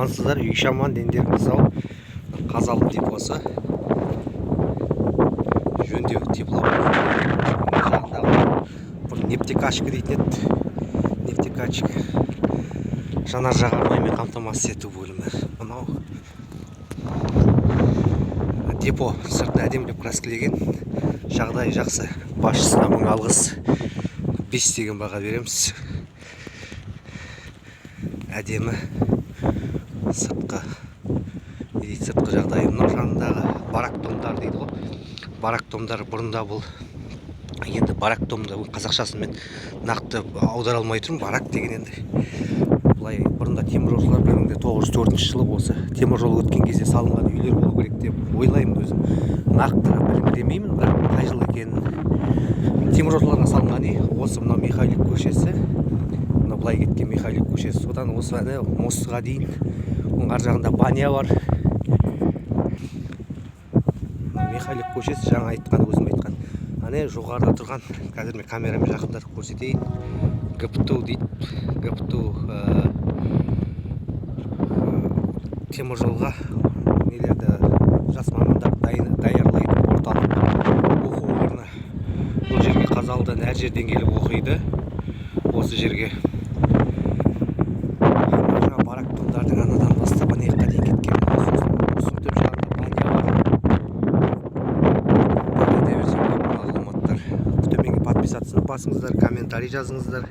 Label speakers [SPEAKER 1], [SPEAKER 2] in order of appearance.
[SPEAKER 1] амансыздар, үй шаман дендеріңіз сау. Қазалы депосы жөндеу тепло бұл нефтекачка дейтін еді. Нефтекачка жанар жағармаймен қамтамасыз ету бөлімі. Мынау депо сыртын әдемілеп краскілеген, жағдайы жақсы. Басшысына мың алғыс, 5 деген баға береміз. Әдемі сыртқы жағдайы. Мынау жанындағы барак домдар дейді ғой. Барак домдар бұрында бұл, енді барак домда қазақшасын мен нақты аудара алмай тұрмын. Барак деген енді былай бұрында теміржолшылар 1904 жылы осы теміржол өткен кезде салынған үйлер болу керек деп ойлаймын өзім. Нақты білмеймін, бірақ қай жыл екенін. Теміржолшыларға салынған үй осы мынау Михайлик көшесі. Мынау былай кеткен Михайлик көшесі. Содан осы мостыға дейін. Оның ар жағында баня бар. Михайлик көшесі, жаңа айтқан, өзім айтқан. Ане жоғарыда тұрған, қазір мен камерамен жақындатып көрсетейін. ГПТУ дейді. ГПТУ теміржолға нелерді жас мамандар даярлайтын орталық оқу орны. Бұл жерге Қазалыдан әр жерден келіп оқиды. Осы жерге барак домдардың анадан бастап анаяққа дейін кеткен. Осы төп жағында баня бар. Төменге подписаться басыңыздар, комментарий жазыңыздар.